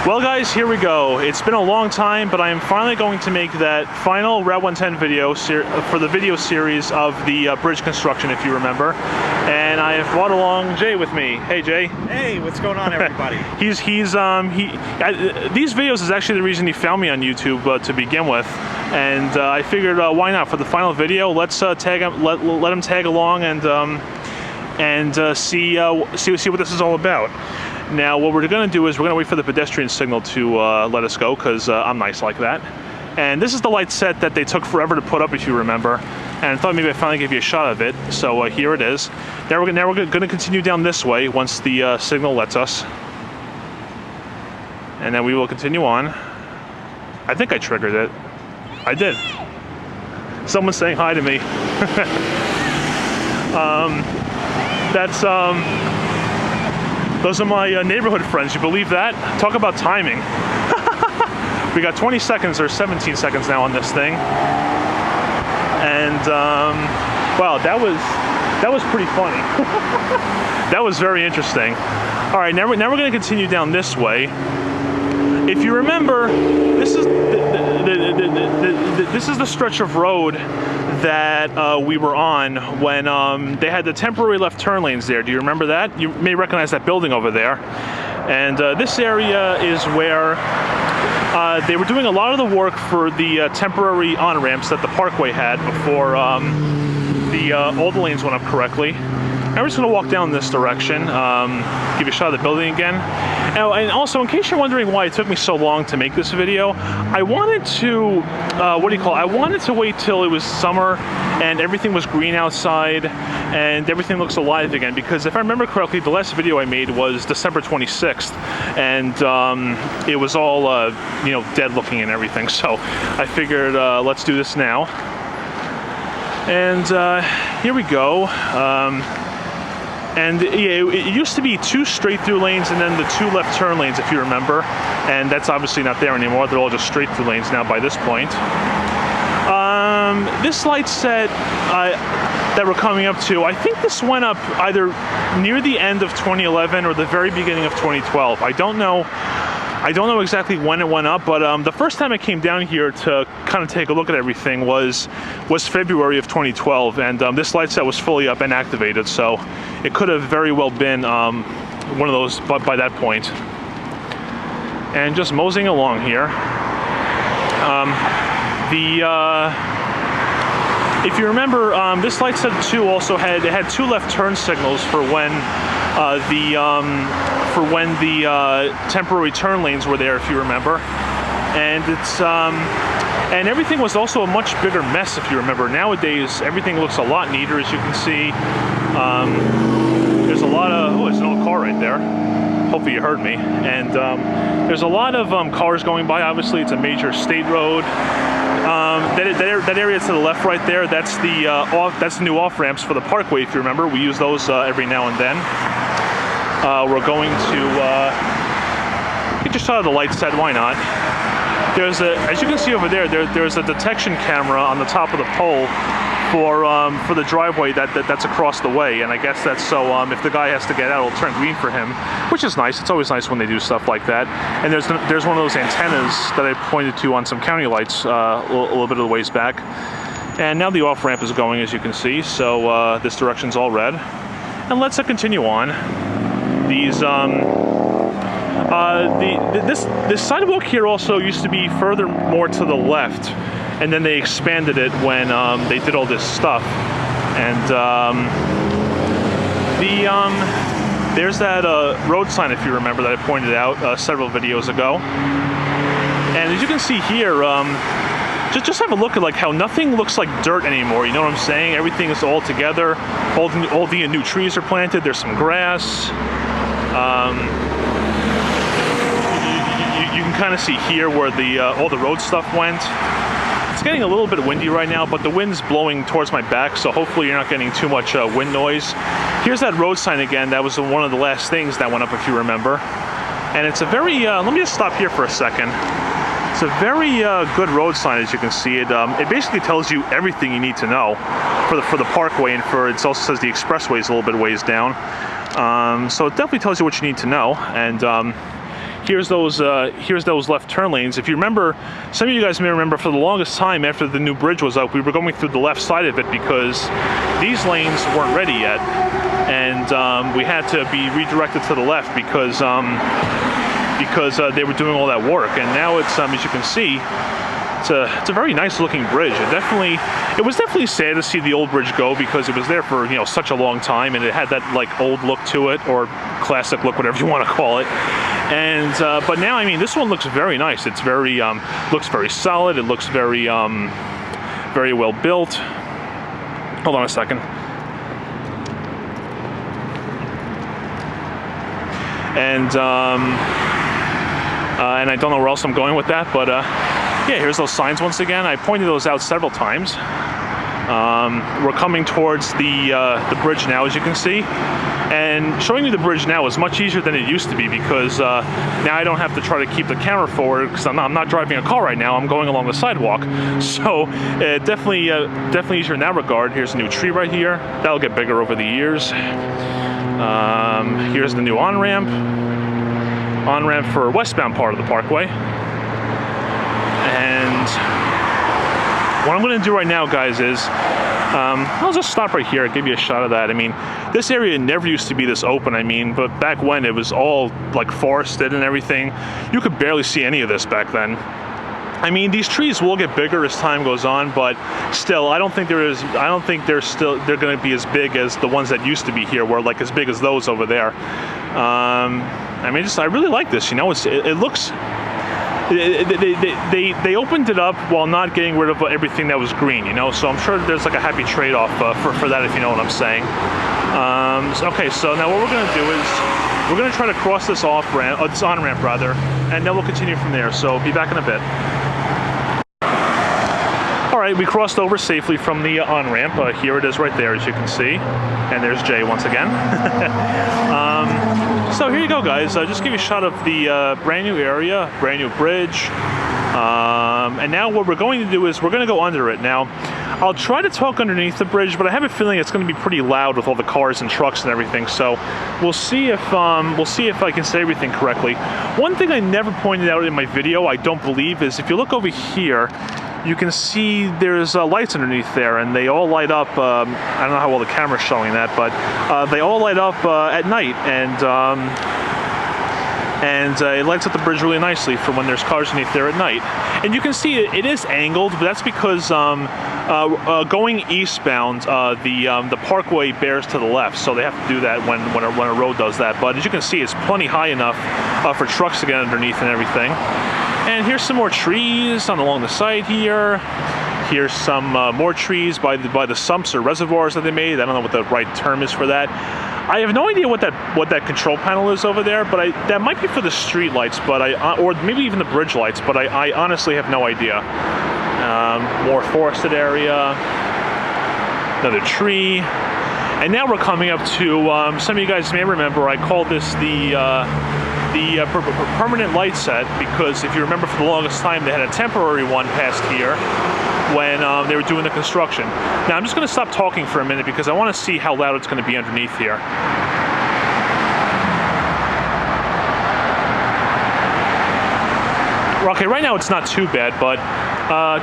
Well guys, here we go. It's been a long time, but I am finally going to make that final Route 110 video for the video series of the bridge construction, if you remember. And I have brought along Jay with me. Hey Jay. Hey, what's going on, everybody? These videos is actually the reason he found me on YouTube to begin with. And I figured, why not? For the final video, let's tag him, let him tag along and see what this is all about. Now, what we're going to do is we're going to wait for the pedestrian signal to let us go, because I'm nice like that. And this is the light set that they took forever to put up, if you remember. And I thought maybe I'd finally give you a shot of it. So here it is. Now we're going to continue down this way once the signal lets us. And then we will continue on. I think I triggered it. I did. Someone's saying hi to me. Those are my neighborhood friends. You believe that? Talk about timing. We got 20 seconds or 17 seconds now on this thing. And wow, that was pretty funny. That was very interesting. All right, now we're going to continue down this way. If you remember, this is the stretch of road that we were on when they had the temporary left turn lanes there. Do you remember that? You may recognize that building over there. And this area is where they were doing a lot of the work for the temporary on-ramps that the Parkway had before all the lanes went up correctly. And we're just going to walk down this direction, give you a shot of the building again. And also, in case you're wondering why it took me so long to make this video, I wanted to, I wanted to wait till it was summer and everything was green outside and everything looks alive again. Because if I remember correctly, the last video I made was December 26th, and it was all, dead looking and everything. So I figured, let's do this now. And here we go. And yeah, it used to be 2 straight through lanes and then the 2 left turn lanes, if you remember. And that's obviously not there anymore. They're all just straight through lanes now by this point. This light set that we're coming up to, I think this went up either near the end of 2011 or the very beginning of 2012. I don't know exactly when it went up, but the first time I came down here to kind of take a look at everything was February of 2012, and this light set was fully up and activated, so it could have very well been one of those by that point. And just moseying along here. If you remember, this light set too also had 2 left turn signals for when the temporary turn lanes were there, if you remember. And it's and everything was also a much bigger mess, if you remember. Nowadays, everything looks a lot neater, as you can see. There's a lot of there's an old car right there. Hopefully you heard me. And there's a lot of cars going by. Obviously, it's a major state road. That area to the left right there, that's the new off ramps for the Parkway, if you remember. We use those every now and then. We're going to get just out of the light set, why not? There's as you can see over there's a detection camera on the top of the pole for the driveway that's across the way, and I guess that's so if the guy has to get out, it'll turn green for him, which is nice. It's always nice when they do stuff like that. And there's one of those antennas that I pointed to on some county lights a little bit of the ways back. And now the off ramp is going, as you can see. So this direction's all red, and let's continue on. These this sidewalk here also used to be further more to the left, and then they expanded it when they did all this stuff. And there's that road sign, if you remember, that I pointed out several videos ago. And as you can see here, just have a look at like how nothing looks like dirt anymore. You know what I'm saying? Everything is all together. All the new trees are planted. There's some grass. You can kind of see here where all the road stuff went. It's getting a little bit windy right now, but the wind's blowing towards my back, so hopefully you're not getting too much wind noise. Here's that road sign again. That was one of the last things that went up, if you remember. And it's a very, let me just stop here for a second. It's a very good road sign, as you can see. It basically tells you everything you need to know for the Parkway, and it also says the expressway is a little bit ways down. So it definitely tells you what you need to know. And here's those left turn lanes. If you remember, some of you guys may remember, for the longest time after the new bridge was up, we were going through the left side of it because these lanes weren't ready yet, and we had to be redirected to the left because they were doing all that work. And now it's, as you can see, it's a very nice looking bridge. It was definitely sad to see the old bridge go because it was there for, you know, such a long time, and it had that like old look to it, or classic look, whatever you want to call it. And but now, I mean, this one looks very nice. It's very looks very solid. It looks very very well built. Hold on a second. And I don't know where else I'm going with that, but yeah, here's those signs once again. I pointed those out several times. We're coming towards the bridge now, as you can see. And showing you the bridge now is much easier than it used to be because now I don't have to try to keep the camera forward because I'm not driving a car right now. I'm going along the sidewalk. So definitely easier in that regard. Here's a new tree right here. That'll get bigger over the years. Here's the new on-ramp for westbound part of the parkway. And what I'm going to do right now, guys, is I'll just stop right here and give you a shot of that. I mean, this area never used to be this open. I mean, but back when it was all like forested and everything, you could barely see any of this back then. I mean, these trees will get bigger as time goes on, but still, I don't think they're going to be as big as the ones that used to be here, were like as big as those over there. I mean, I really like this. You know, it looks. They opened it up while not getting rid of everything that was green, you know, so I'm sure there's like a happy trade-off for that, if you know what I'm saying. Okay, so now what we're going to do is we're going to try to cross this off-ramp, this on-ramp rather, and then we'll continue from there, so be back in a bit. Alright, we crossed over safely from the on-ramp. Here it is right there, as you can see. And there's Jay once again. So here you go, guys. Just give you a shot of the brand new area, brand new bridge. And now what we're going to do is we're going to go under it. Now, I'll try to talk underneath the bridge, but I have a feeling it's going to be pretty loud with all the cars and trucks and everything. So we'll see if I can say everything correctly. One thing I never pointed out in my video, I don't believe, is if you look over here, you can see there's lights underneath there, and they all light up. I don't know how well the camera's showing that, but they all light up at night, and it lights up the bridge really nicely for when there's cars underneath there at night. And you can see it is angled, but that's because going eastbound, the parkway bears to the left, so they have to do that when a road does that. But as you can see, it's plenty high enough for trucks to get underneath and everything. And here's some more trees along the side here. Here's some more trees by the sumps or reservoirs that they made. I don't know what the right term is for that. I have no idea what that control panel is over there, but that might be for the street lights, but or maybe even the bridge lights, but I honestly have no idea. More forested area, another tree, and now we're coming up to, some of you guys may remember, I called this the permanent light set, because if you remember, for the longest time they had a temporary one past here when they were doing the construction. Now I'm just going to stop talking for a minute because I want to see how loud it's going to be underneath here. Okay, right now it's not too bad, but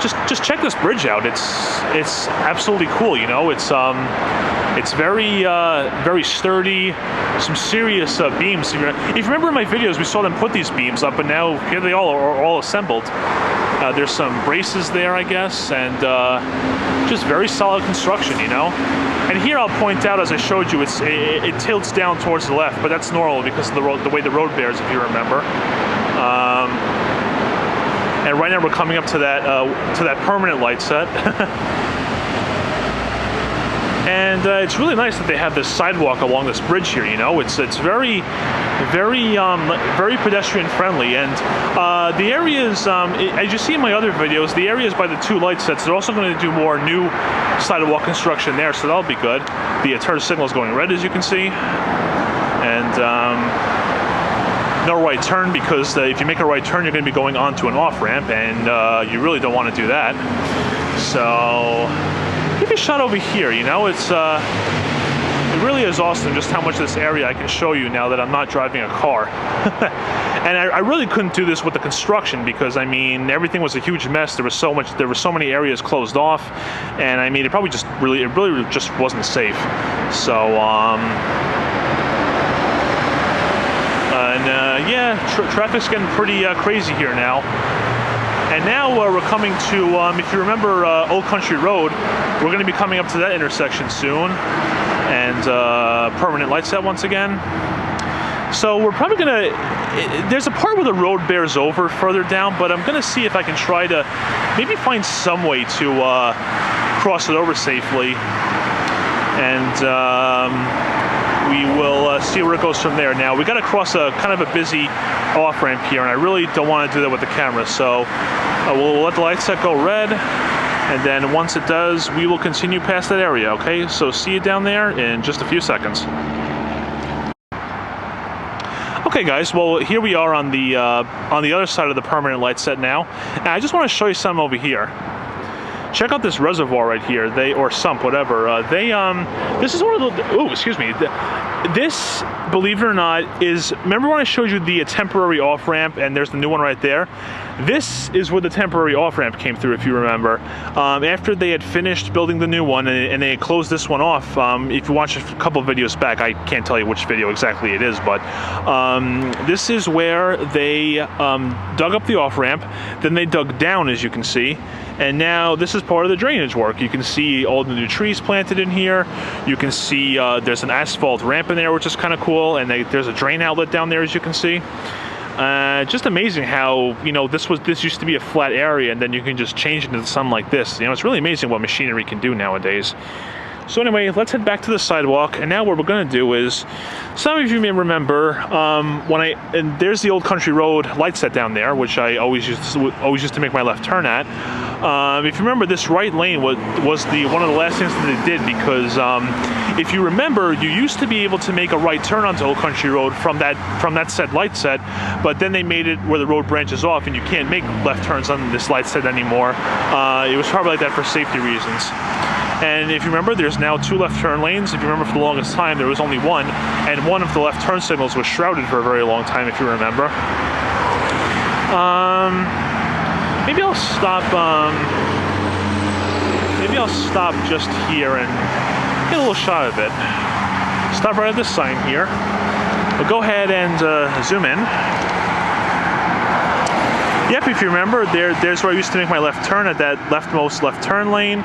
just check this bridge out. It's absolutely cool. You know, it's very sturdy. Some serious beams. If you remember in my videos, we saw them put these beams up, and now here they are all assembled. There's some braces there, I guess, and just very solid construction, you know. And here I'll point out, as I showed you, it tilts down towards the left, but that's normal because of the way the road bears, if you remember. And right now we're coming up to that permanent light set. And it's really nice that they have this sidewalk along this bridge here. You know, it's very pedestrian friendly, and the areas, as you see in my other videos, the areas by the two light sets, they're also going to do more new sidewalk construction there, so that'll be good. The turn signal is going red, as you can see, and no right turn, because if you make a right turn, you're going to be going onto an off ramp, and you really don't want to do that. So give me a shot over here. You know, it really is awesome just how much of this area I can show you now that I'm not driving a car. And I really couldn't do this with the construction because, I mean, everything was a huge mess. There were so many areas closed off, and I mean, it really just wasn't safe. So, yeah, traffic's getting pretty crazy here now. And now we're coming to, if you remember Old Country Road, we're going to be coming up to that intersection soon. And permanent light set once again. So we're probably going to, there's a part where the road bears over further down, but I'm going to see if I can try to maybe find some way to cross it over safely. And we will see where it goes from there. Now, we got to cross a kind of a busy off-ramp here, and I really don't want to do that with the camera, so we'll let the light set go red, and then once it does, we will continue past that area, okay? So see you down there in just a few seconds. Okay guys, well here we are on the other side of the permanent light set now, and I just want to show you something over here. Check out this reservoir right here, or sump, whatever. This is one of the, oh, excuse me. This, believe it or not, is, remember when I showed you the temporary off-ramp, and there's the new one right there? This is where the temporary off-ramp came through, if you remember. After they had finished building the new one, and they had closed this one off, if you watch a couple of videos back, I can't tell you which video exactly it is, but this is where they dug up the off-ramp, then they dug down, as you can see, and now this is part of the drainage work. You can see all the new trees planted in here. You can see there's an asphalt ramp in there, which is kind of cool, and there's a drain outlet down there, as you can see. Just amazing how, you know, this used to be a flat area, and then you can just change it into something like this. You know, it's really amazing what machinery can do nowadays. So anyway, let's head back to the sidewalk, and now what we're going to do is, some of you may remember, and there's the Old Country Road light set down there, which I always used to make my left turn at. If you remember, this right lane was one of the last things that they did, because if you remember, you used to be able to make a right turn onto Old Country Road from that said light set, but then they made it where the road branches off, and you can't make left turns on this light set anymore. It was probably like that for safety reasons. And if you remember, there's now 2 left turn lanes. If you remember, for the longest time, there was only one, and one of the left turn signals was shrouded for a very long time, if you remember. Maybe I'll stop. Maybe I'll stop just here and get a little shot of it. Stop right at this sign here. We'll go ahead and zoom in. Yep, if you remember, there's where I used to make my left turn at that leftmost left turn lane.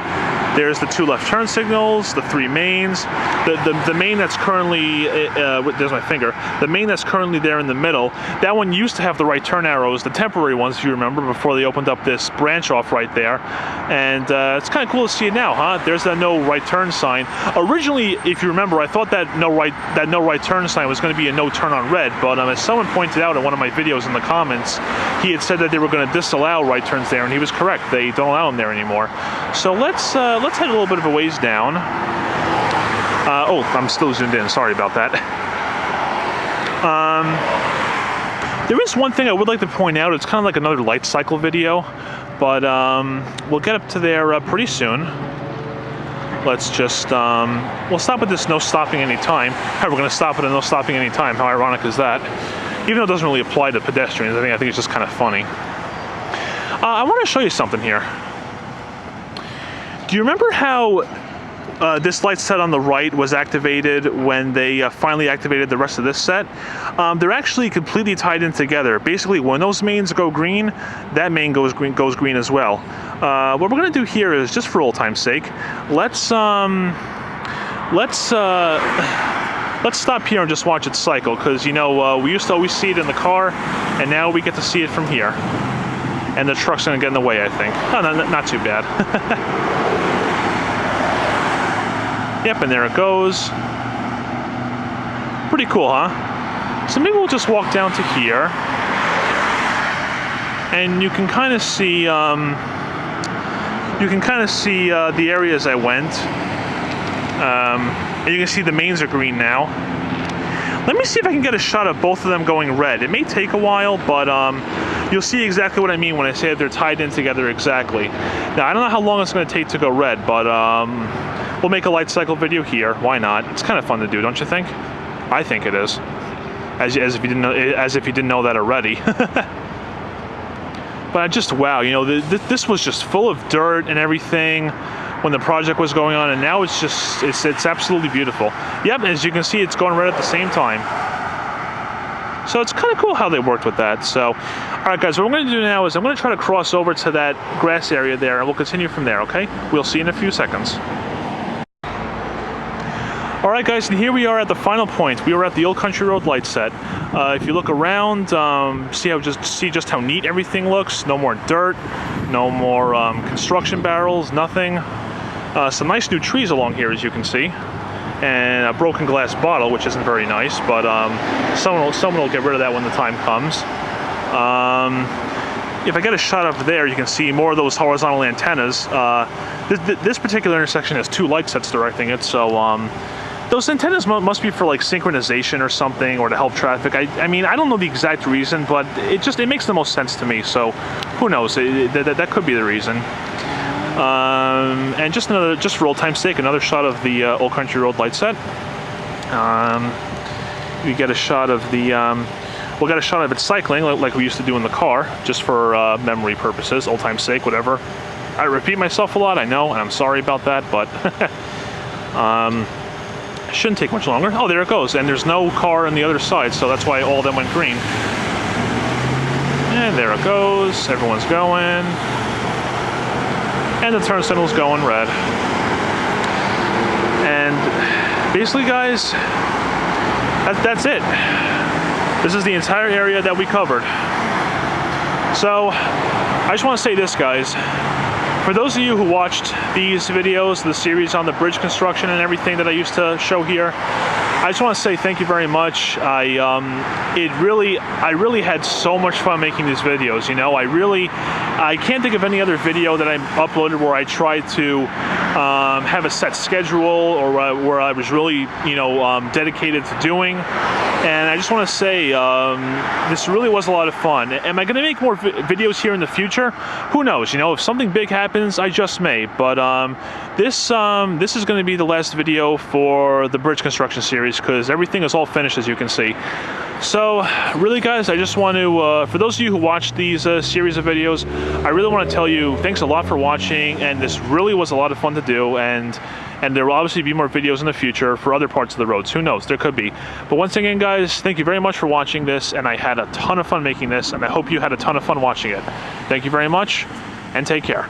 There's the 2 left turn signals, the 3 mains. The main that's currently, there's my finger, the main that's currently there in the middle, that one used to have the right turn arrows, the temporary ones, if you remember, before they opened up this branch off right there. And it's kind of cool to see it now, huh? There's that no right turn sign. Originally, if you remember, I thought that no right turn sign was going to be a no turn on red, but as someone pointed out in one of my videos in the comments, he had said that they were going to disallow right turns there, and he was correct. They don't allow them there anymore. So let's head a little bit of a ways down. Oh, I'm still zoomed in. Sorry about that. There is one thing I would like to point out. It's kind of like another light cycle video, but we'll get up to there pretty soon. Let's just, we'll stop at this no stopping any time. We're going to stop at a no stopping any time. How ironic is that? Even though it doesn't really apply to pedestrians, I think it's just kind of funny. I want to show you something here. Do you remember how this light set on the right was activated when they finally activated the rest of this set? They're actually completely tied in together. Basically, when those mains go green, that main goes green as well. What we're going to do here is, just for old time's sake, let's stop here and just watch it cycle, because, you know, we used to always see it in the car, and now we get to see it from here. And the truck's going to get in the way, I think. Oh, no, not too bad. Yep, and there it goes. Pretty cool, huh? So maybe we'll just walk down to here, and you can kind of see, the areas I went. And you can see the mains are green now. Let me see if I can get a shot of both of them going red. It may take a while, but you'll see exactly what I mean when I say they're tied in together exactly. Now, I don't know how long it's going to take to go red, but we'll make a light cycle video here. Why not? It's kind of fun to do, don't you think? I think it is. as if you didn't know that already. But wow, you know, this was just full of dirt and everything when the project was going on, and now it's absolutely beautiful. Yep, as you can see, it's going right at the same time. So it's kind of cool how they worked with that. So, all right, guys, what I'm going to do now is I'm going to try to cross over to that grass area there, and we'll continue from there, okay? We'll see you in a few seconds. All right, guys, and here we are at the final point. We were at the Old Country Road light set. If you look around, see just how neat everything looks. No more dirt, no more construction barrels, nothing. Some nice new trees along here, as you can see, and a broken glass bottle, which isn't very nice, but someone will get rid of that when the time comes. If I get a shot up there, you can see more of those horizontal antennas. This particular intersection has 2 light sets directing it, so those antennas must be for like synchronization or something, or to help traffic. I mean, I don't know the exact reason, but it makes the most sense to me. So who knows? That could be the reason. And just for old time's sake, another shot of the Old Country Road light set. We get a shot of we'll get a shot of it cycling like we used to do in the car, just for memory purposes, old time's sake, whatever. I repeat myself a lot, I know, and I'm sorry about that, but shouldn't take much longer. Oh, there it goes, and there's no car on the other side, so that's why all of them went green. And there it goes, everyone's going. And the turn signal's going red. And basically, guys, that's it. This is the entire area that we covered. So, I just want to say this, guys. For those of you who watched these videos, the series on the bridge construction and everything that I used to show here, I just want to say thank you very much. I really had so much fun making these videos. You know, I can't think of any other video that I uploaded where I tried to have a set schedule, or where I was really, you know, dedicated to doing. And I just want to say, this really was a lot of fun. Am I going to make more videos here in the future? Who knows? You know, if something big happens, I just may. But this is going to be the last video for the bridge construction series, because everything is all finished, as you can see. So, really, guys, I just want to, for those of you who watched these series of videos, I really want to tell you thanks a lot for watching, and this really was a lot of fun to do, and there will obviously be more videos in the future for other parts of the roads. Who knows? There could be. But once again, guys, thank you very much for watching this, and I had a ton of fun making this, and I hope you had a ton of fun watching it. Thank you very much, and take care.